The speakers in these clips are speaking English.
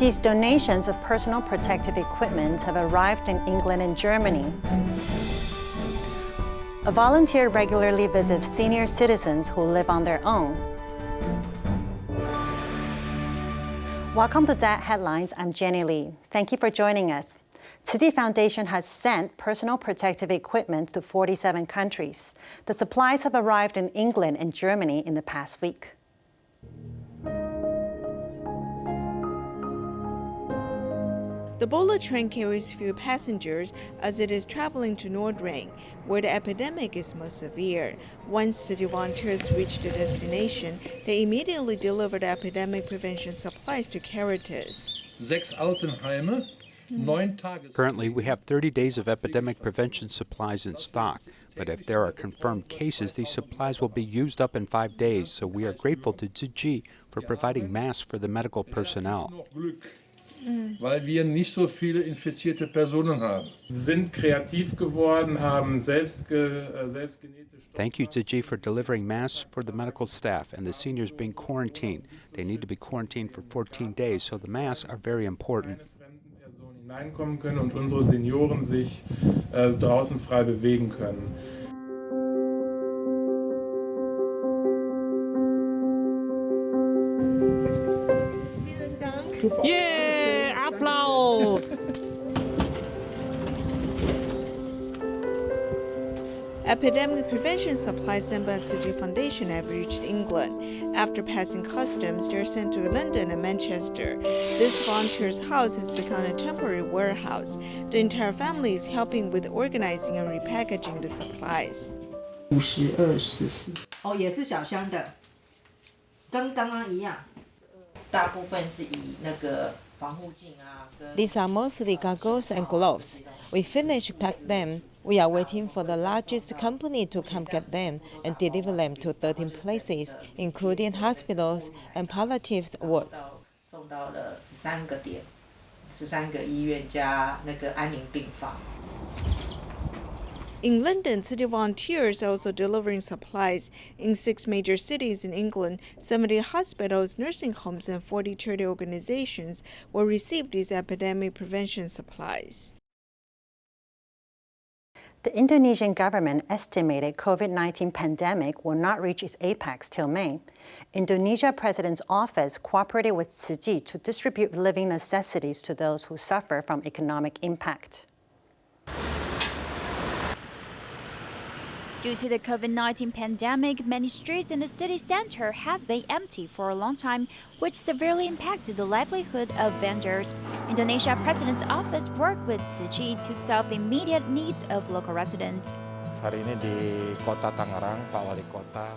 These donations of personal protective equipment have arrived in England and Germany. A volunteer regularly visits senior citizens who live on their own. Welcome to DaAi Headlines. I'm Jenny Lee. Thank you for joining us. Tzu Chi Foundation has sent personal protective equipment to 47 countries. The supplies have arrived in England and Germany in the past week. The bullet train carries few passengers as it is traveling to Nordrhein, where the epidemic is most severe. Once city volunteers reach the destination, they immediately deliver the epidemic prevention supplies to Caritas. Currently, we have 30 days of epidemic prevention supplies in stock, but if there are confirmed cases, these supplies will be used up in 5 days, so we are grateful to Tzu Chi for providing masks for the medical personnel. Weil wir nicht so viele infizierte Personen haben. Sind kreativ geworden, haben selbstgenähte. Thank you, Tzu Chi, for delivering masks for the medical staff and the seniors being quarantined. They need to be quarantined for 14 days, so the masks are very important. Hineinkommen können und unsere Senioren sich draußen frei bewegen können. Yeah! Applause! Epidemic prevention supplies sent by the Tzu Chi Foundation have reached England. After passing customs, they're sent to London and Manchester. This volunteer's house has become a temporary warehouse. The entire family is helping with organizing and repackaging the supplies. 52、44。哦，也是小箱的，跟刚刚一样。大部分是以那个防护镜啊。These are mostly goggles and gloves. We finished pack them. We are waiting for the largest company to come get them and deliver them to 13 places, including hospitals and palliative wards. 送到了13个点，13个医院加那个安宁病房。In London, city volunteers are also delivering supplies. In 6 major cities in England, 70 hospitals, nursing homes, and 40 charity organizations will receive these epidemic prevention supplies. The Indonesian government estimated COVID-19 pandemic will not reach its apex till May. Indonesia President's office cooperated with Tzu Chi to distribute living necessities to those who suffer from economic impact. Due to the COVID-19 pandemic, many streets in the city center have been empty for a long time, which severely impacted the livelihood of vendors. Indonesia President's office worked with Tzu Chi to solve the immediate needs of local residents. Hari ini di Kota Tangerang, Pak Wali Kota.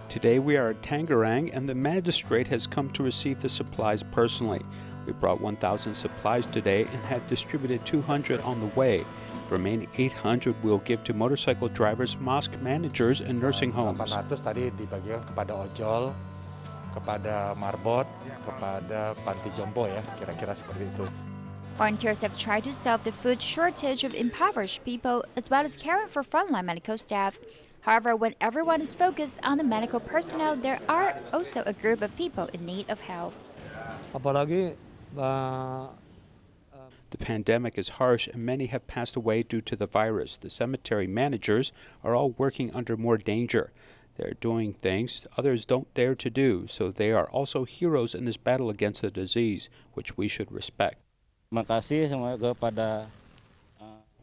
Today we are at Tangerang, and the magistrate has come to receive the supplies personally. We brought 1,000 supplies today and had distributed 200 on the way. The remaining 800 we'll give to motorcycle drivers, mosque managers, and nursing homes. 800 tadi dibagikan kepada ojol, kepada marbot, kepada panti jompo ya, kira-kira seperti itu. Volunteers have tried to solve the food shortage of impoverished people as well as caring for frontline medical staff. However, when everyone is focused on the medical personnel, there are also a group of people in need of help. The pandemic is harsh and many have passed away due to the virus. The cemetery managers are all working under more danger. They're doing things others don't dare to do, so they are also heroes in this battle against the disease, which we should respect.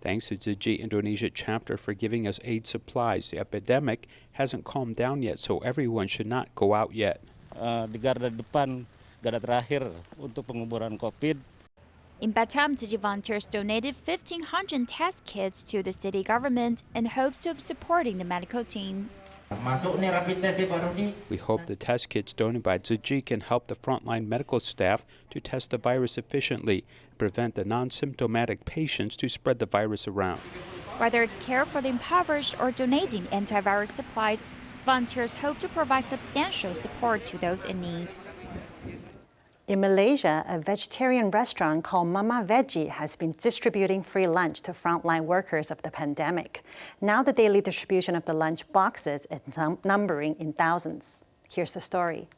Thanks to Tzu Chi Indonesia chapter for giving us aid supplies. The epidemic hasn't calmed down yet, so everyone should not go out yet. Di garda depan, garda terakhir untuk penguburan COVID. In Batam, Tzu Chi volunteers donated 1,500 test kits to the city government in hopes of supporting the medical team. We hope the test kits donated by Tzu Chi can help the frontline medical staff to test the virus efficiently and prevent the non-symptomatic patients to spread the virus around. Whether it's care for the impoverished or donating antivirus supplies, volunteers hope to provide substantial support to those in need. In Malaysia, a vegetarian restaurant called Mama Vege has been distributing free lunch to frontline workers of the pandemic. Now the daily distribution of the lunch boxes is numbering in thousands. Here's the story.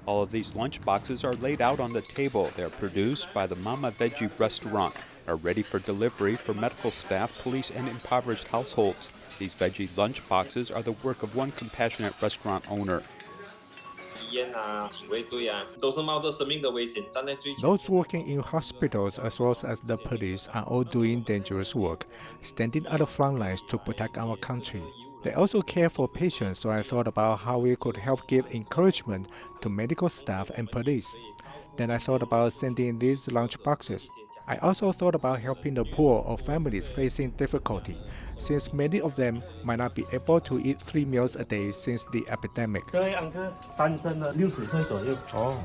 All of these lunch boxes are laid out on the table. They are produced by the Mama Vege restaurant, are ready for delivery for medical staff, police, and impoverished households. These veggie lunch boxes are the work of one compassionate restaurant owner. Those working in hospitals as well as the police are all doing dangerous work, standing at the front lines to protect our country. They also care for patients, so I thought about how we could help give encouragement to medical staff and police. Then I thought about sending these lunch boxes. I also thought about helping the poor or families facing difficulty, since many of them might not be able to eat 3 meals a day since the epidemic. 这位昂哥单身了60岁左右，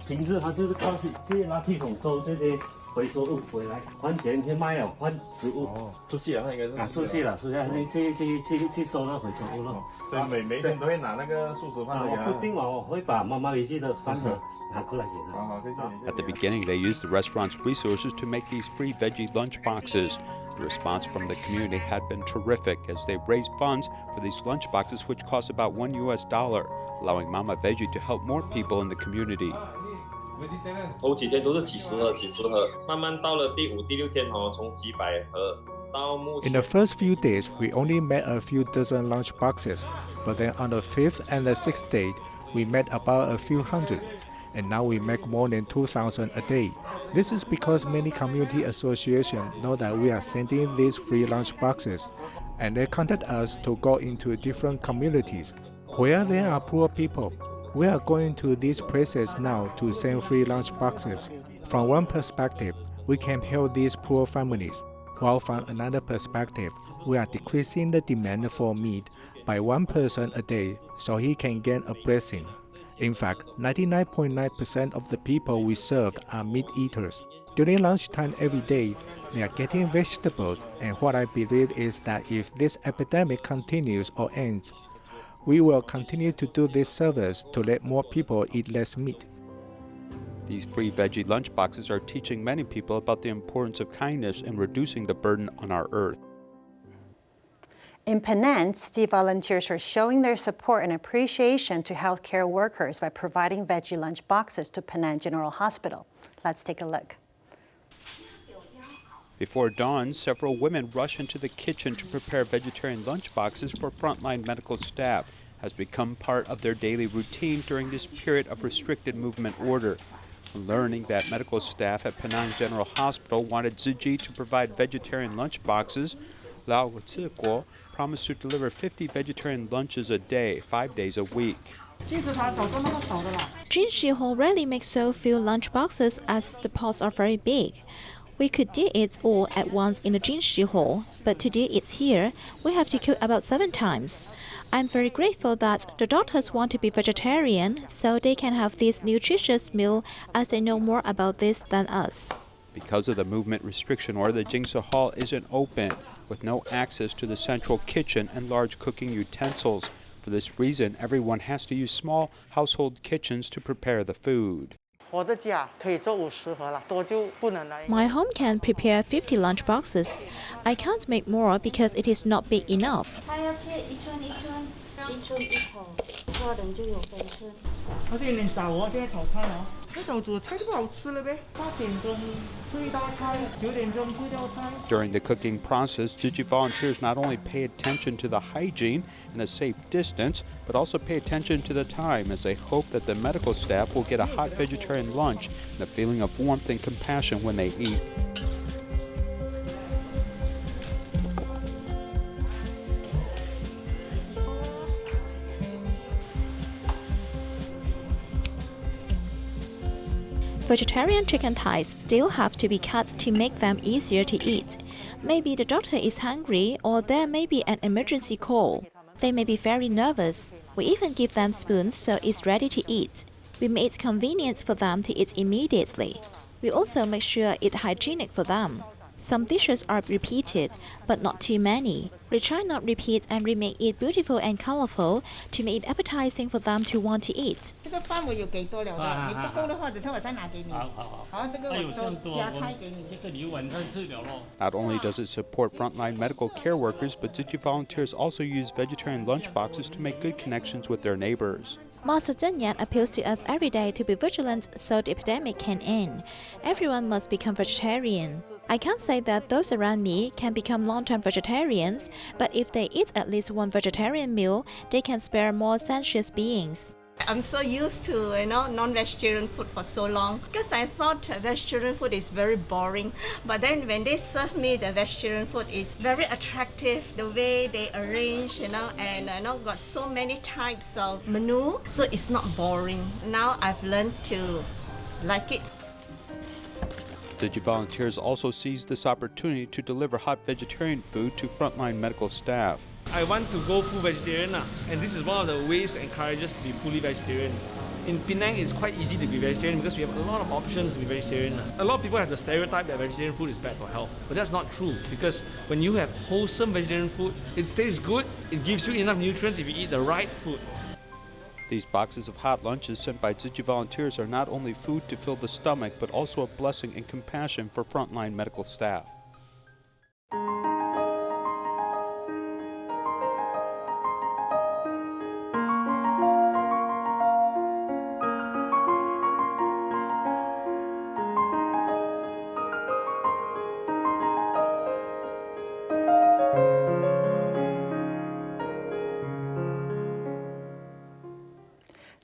平时他就是靠去垃圾桶收这些回收物回来，换钱去卖哦，换食物。出去了，他应该是出去了，去收那回收物了。所以每天都会拿那个素食饭。我固定我会把妈妈回去的饭盒拿过来给他。好，谢谢你。 At the beginning, they used the restaurant's resources to make these free veggie lunch boxes. The response from the community had been terrific as they raised funds for these lunch boxes, which cost about $1 US, allowing Mama Vege to help more people in the community. 头几天都是几十盒，慢慢到了第5、第6天从几百盒到目前。 In the first few days, we only made a few dozen lunch boxes, but then on the 5th and the 6th day, we made about a few hundred, and now we make more than 2,000 a day. This is because many community associations know that we are sending these free lunch boxes, and they contact us to go into different communities where there are poor people. We are going to these places now to send free lunch boxes. From one perspective, we can help these poor families, while from another perspective, we are decreasing the demand for meat by 1 person a day so he can gain a blessing. In fact, 99.9% of the people we served are meat eaters. During lunchtime every day, they are getting vegetables, and what I believe is that if this epidemic continues or ends, we will continue to do this service to let more people eat less meat. These free veggie lunch boxes are teaching many people about the importance of kindness and reducing the burden on our earth. In Penang, city volunteers are showing their support and appreciation to healthcare workers by providing veggie lunch boxes to Penang General Hospital. Let's take a look. Before dawn, several women rush into the kitchen to prepare vegetarian lunch boxes for frontline medical staff. It has become part of their daily routine during this period of restricted movement order. Learning that medical staff at Penang General Hospital wanted Tzu Chi to provide vegetarian lunch boxes, Lao Tzu Chi promised to deliver 50 vegetarian lunches a day, 5 days a week. Jinshi Hall rarely makes so few lunch boxes as the pots are very big. We could do it all at once in the Jinshi Hall, but to do it here, we have to cook about 7 times. I'm very grateful that the doctors want to be vegetarian, so they can have this nutritious meal as they know more about this than us. Because of the movement restriction order, the Jinshi Hall isn't open, with no access to the central kitchen and large cooking utensils. For this reason, everyone has to use small household kitchens to prepare the food. My home can prepare 50 lunch boxes. I can't make more because it is not big enough. During the cooking process, Tzu Chi volunteers not only pay attention to the hygiene and a safe distance, but also pay attention to the time as they hope that the medical staff will get a hot vegetarian lunch and a feeling of warmth and compassion when they eat. Vegetarian chicken thighs still have to be cut to make them easier to eat. Maybe the doctor is hungry or there may be an emergency call. They may be very nervous. We even give them spoons so it's ready to eat. We make it convenient for them to eat immediately. We also make sure it's hygienic for them. Some dishes are repeated, but not too many. We try not repeat and we make it beautiful and colorful to make it appetizing for them to want to eat. Not only does it support frontline medical care workers, but Tzu Chi volunteers also use vegetarian lunch boxes to make good connections with their neighbors. Master Zhen Yan appeals to us every day to be vigilant so the epidemic can end. Everyone must become vegetarian. I can't say that those around me can become long-term vegetarians, but if they eat at least one vegetarian meal, they can spare more sentient beings. I'm so used to non-vegetarian food for so long because I thought vegetarian food is very boring. But then when they serve me the vegetarian food, it's very attractive. The way they arrange, and got so many types of menu, so it's not boring. Now I've learned to like it. Tzu Chi volunteers also seized this opportunity to deliver hot vegetarian food to frontline medical staff. I want to go full vegetarian, and this is one of the ways to encourage us to be fully vegetarian. In Penang, it's quite easy to be vegetarian because we have a lot of options to be vegetarian. A lot of people have the stereotype that vegetarian food is bad for health, but that's not true because when you have wholesome vegetarian food, it tastes good, it gives you enough nutrients if you eat the right food. These boxes of hot lunches sent by Tzu Chi volunteers are not only food to fill the stomach, but also a blessing and compassion for frontline medical staff.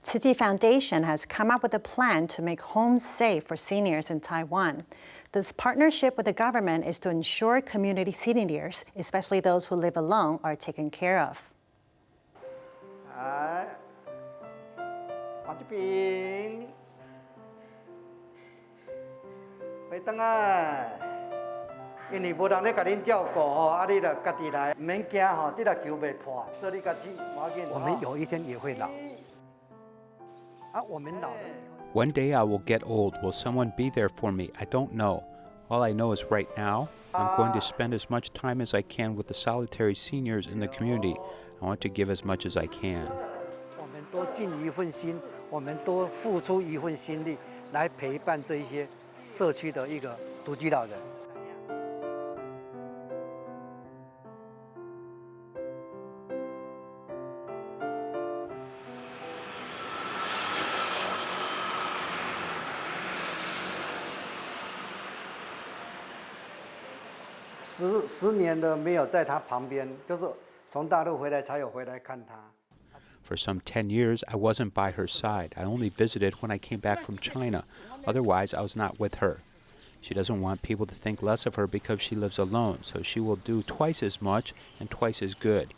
Tzu Chi Foundation has come up with a plan to make homes safe for seniors in Taiwan. This partnership with the government is to ensure community seniors, especially those who live alone, are taken care of. One day I will get old. Will someone be there for me? I don't know. All I know is right now, I'm going to spend as much time as I can with the solitary seniors in the community. I want to give as much as I can. For some 10 years, I wasn't by her side. I only visited when I came back from China. Otherwise, I was not with her. She doesn't want people to think less of her because she lives alone, so she will do twice as much and twice as good.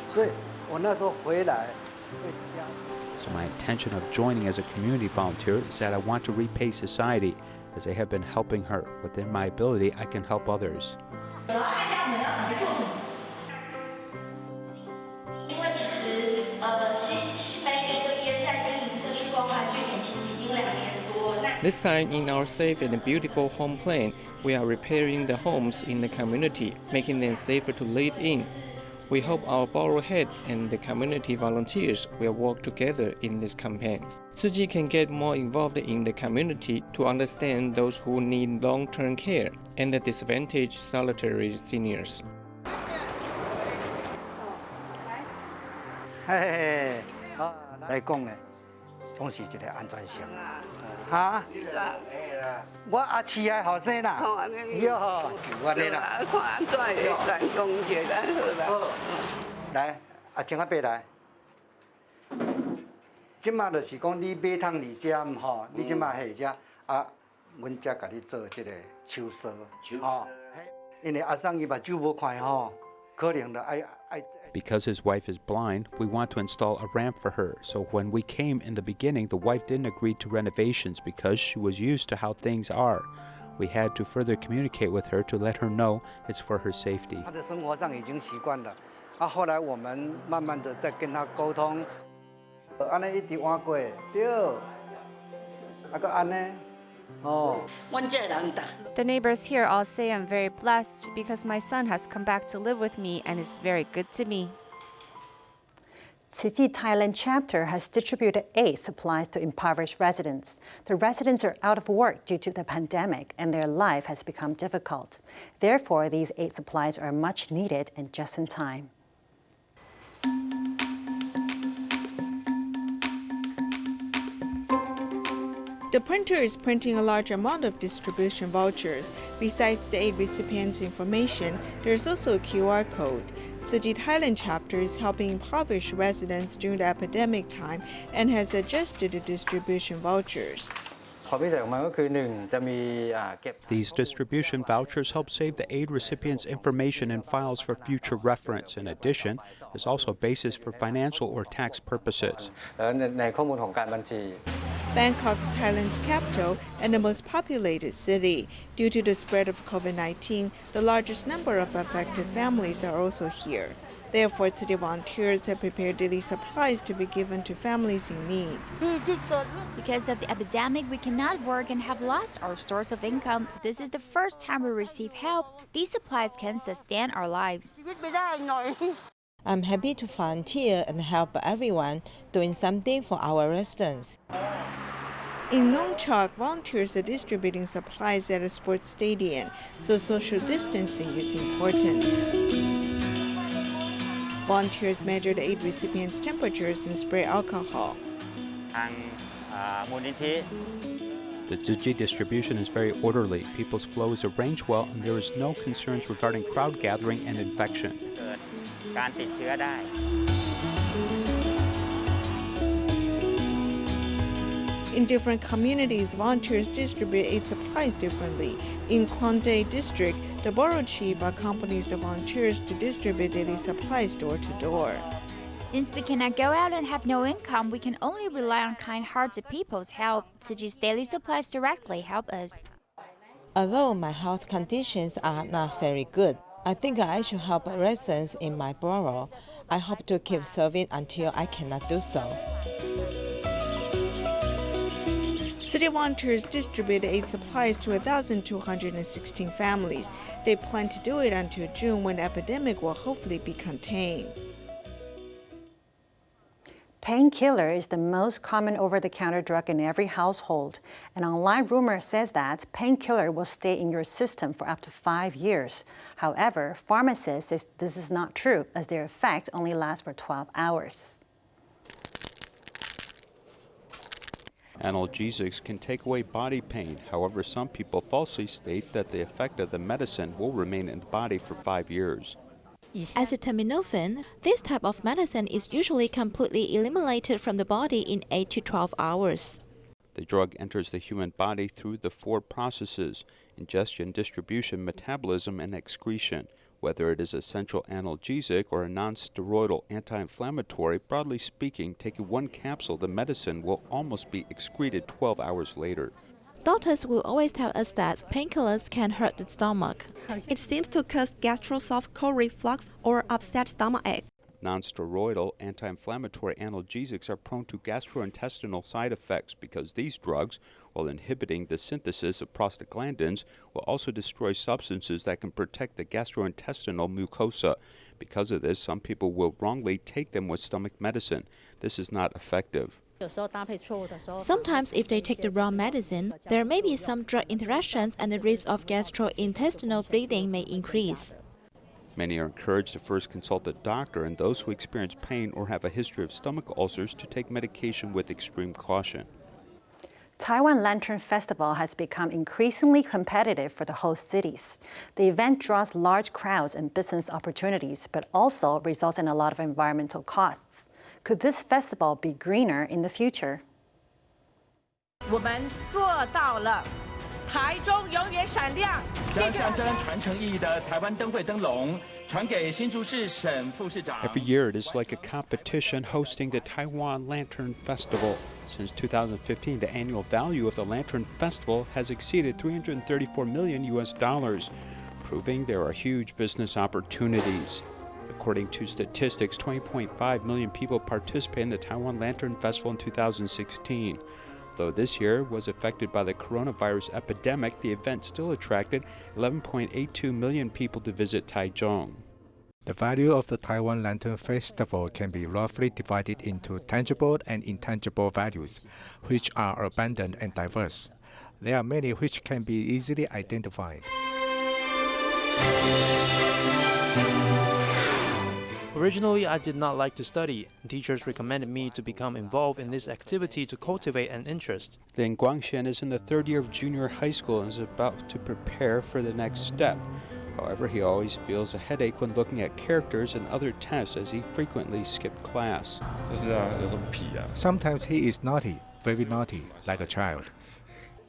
So my intention of joining as a community volunteer is that I want to repay society, as I have been helping her. Within my ability, I can help others. This time in our Safe and Beautiful Home plan, we are repairing the homes in the community, making them safer to live in. We hope our borrowed head and the community volunteers will work together in this campaign. Tzu Chi can get more involved in the community to understand those who need long-term care and the disadvantaged solitary seniors. Because his wife is blind, we want to install a ramp for her. So when we came in the beginning, the wife didn't agree to renovations because she was used to how things are. We had to further communicate with her to let her know it's for her safety. The neighbors here all say I'm very blessed because my son has come back to live with me and is very good to me. Tzu Chi Thailand chapter has distributed aid supplies to impoverished residents. The residents are out of work due to the pandemic and their life has become difficult. Therefore, these aid supplies are much needed and just in time. The printer is printing a large amount of distribution vouchers. Besides the 8 recipients' information, there's also a QR code. Tzu Chi Thailand chapter is helping impoverished residents during the epidemic time and has adjusted the distribution vouchers. These distribution vouchers help save the aid recipients' information and files for future reference. In addition, there's also a basis for financial or tax purposes. Bangkok's Thailand's capital and the most populated city. Due to the spread of COVID-19, the largest number of affected families are also here. Therefore, city volunteers have prepared daily supplies to be given to families in need. Because of the epidemic, we cannot work and have lost our source of income. This is the first time we receive help. These supplies can sustain our lives. I'm happy to volunteer and help everyone doing something for our residents. In Nongchak, volunteers are distributing supplies at a sports stadium, so social distancing is important. Volunteers measure the 8 recipients' temperatures and spray alcohol. The Tzu Chi distribution is very orderly. People's flow is arranged well, and there is no concerns regarding crowd gathering and infection. In different communities, volunteers distribute aid supplies differently. In Klondike district, the borough chief accompanies the volunteers to distribute daily supplies door to door. Since we cannot go out and have no income, we can only rely on kind-hearted people's help. Tzu Chi's daily supplies directly help us. Although my health conditions are not very good, I think I should help residents in my borough. I hope to keep serving until I cannot do so. City volunteers distribute aid supplies to 1,216 families. They plan to do it until June, when the epidemic will hopefully be contained. Painkiller is the most common over-the-counter drug in every household. An online rumor says that painkiller will stay in your system for up to 5 years. However, pharmacists say this is not true, as their effect only lasts for 12 hours. Analgesics can take away body pain. However, some people falsely state that the effect of the medicine will remain in the body for 5 years. Acetaminophen, this type of medicine is usually completely eliminated from the body in 8 to 12 hours. The drug enters the human body through the 4 processes: ingestion, distribution, metabolism, and excretion. Whether it is a central analgesic or a non-steroidal anti-inflammatory, broadly speaking, taking 1 capsule, the medicine will almost be excreted 12 hours later. Doctors will always tell us that painkillers can hurt the stomach. It seems to cause gastroesophageal reflux or upset stomachache. Non-steroidal anti-inflammatory analgesics are prone to gastrointestinal side effects because these drugs, while inhibiting the synthesis of prostaglandins, will also destroy substances that can protect the gastrointestinal mucosa. Because of this, some people will wrongly take them with stomach medicine. This is not effective. Sometimes if they take the wrong medicine, there may be some drug interactions and the risk of gastrointestinal bleeding may increase. Many are encouraged to first consult a doctor, and those who experience pain or have a history of stomach ulcers to take medication with extreme caution. Taiwan Lantern Festival has become increasingly competitive for the host cities. The event draws large crowds and business opportunities, but also results in a lot of environmental costs. Could this festival be greener in the future? 我们做到了。 台中永远闪亮，将象征传承意义的台湾灯会灯笼传给新竹市沈副市长。 Every year, it is like a competition hosting the Taiwan Lantern Festival. Since 2015, the annual value of the Lantern Festival has exceeded $334 million, proving there are huge business opportunities. According to statistics, 20.5 million people participated in the Taiwan Lantern Festival in 2016. Though this year was affected by the coronavirus epidemic, the event still attracted 11.82 million people to visit Taichung. The value of the Taiwan Lantern Festival can be roughly divided into tangible and intangible values, which are abundant and diverse. There are many which can be easily identified. Originally, I did not like to study. Teachers recommended me to become involved in this activity to cultivate an interest. Lin Guangxian is in the third year of junior high school and is about to prepare for the next step. However, he always feels a headache when looking at characters and other tests as he frequently skipped class. Sometimes he is naughty, very naughty, like a child.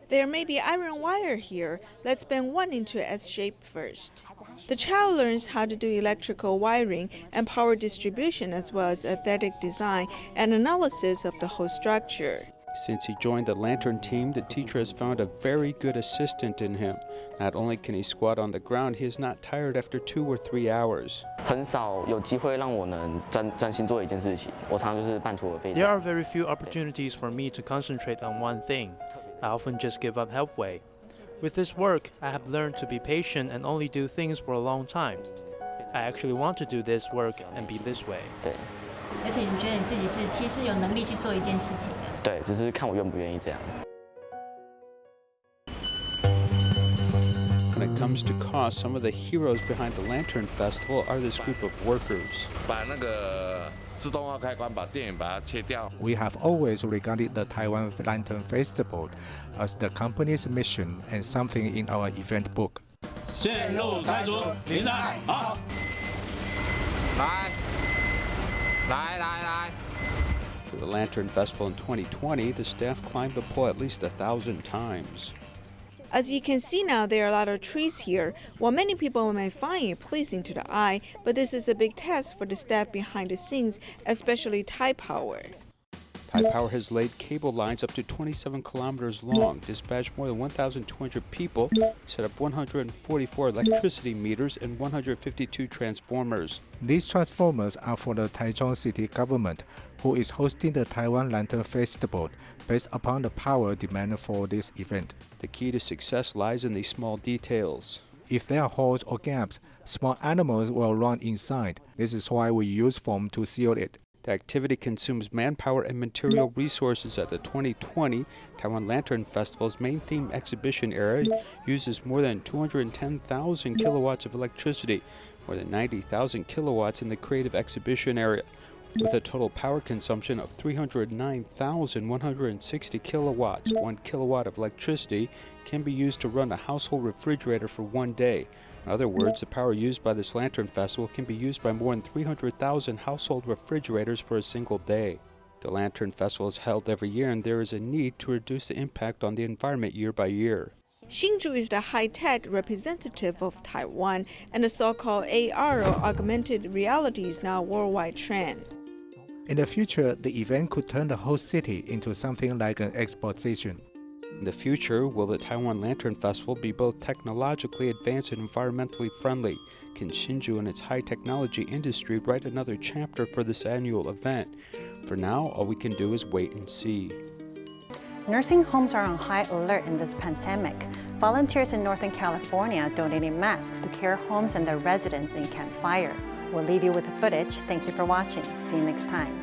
There may be iron wire here. Let's bend one into S shape first. The child learns how to do electrical wiring and power distribution as well as aesthetic design and analysis of the whole structure. Since he joined the lantern team, the teacher has found a very good assistant in him. Not only can he squat on the ground, he is not tired after 2 or 3 hours. There are very few opportunities for me to concentrate on one thing. I often just give up halfway. With this work, I have learned to be patient and only do things for a long time. I actually want to do this work and be this way. When it comes to cost, some of the heroes behind the Lantern Festival are this group of workers. We have always regarded the Taiwan Lantern Festival as the company's mission and something in our event book. For the Lantern Festival in 2020, the staff climbed the pole at least 1,000 times. As you can see now, there are a lot of trees here. While many people may find it pleasing to the eye, but this is a big task for the staff behind the scenes, especially Thai Power. Thai Power has laid cable lines up to 27 kilometers long, dispatched more than 1,200 people, set up 144 electricity meters and 152 transformers. These transformers are for the Taichung city government, who is hosting the Taiwan Lantern Festival based upon the power demand for this event. The key to success lies in these small details. If there are holes or gaps, small animals will run inside. This is why we use foam to seal it. The activity consumes manpower and material resources at the 2020 Taiwan Lantern Festival's main theme exhibition area uses more than 210,000 kilowatts of electricity, more than 90,000 kilowatts in the creative exhibition area, with a total power consumption of 309,160 kilowatts. 1 kilowatt of electricity can be used to run a household refrigerator for 1 day. In other words, the power used by this Lantern Festival can be used by more than 300,000 household refrigerators for a single day. The Lantern Festival is held every year, and there is a need to reduce the impact on the environment year by year. Hsinchu is the high-tech representative of Taiwan, and the so-called AR, or augmented reality, is now a worldwide trend. In the future, the event could turn the whole city into something like an exposition. In the future, will the Taiwan Lantern Festival be both technologically advanced and environmentally friendly? Can Hsinchu and its high technology industry write another chapter for this annual event? For now, all we can do is wait and see. Nursing homes are on high alert in this pandemic. Volunteers in Northern California donated masks to care homes and their residents in Camp Fire. We'll leave you with the footage. Thank you for watching. See you next time.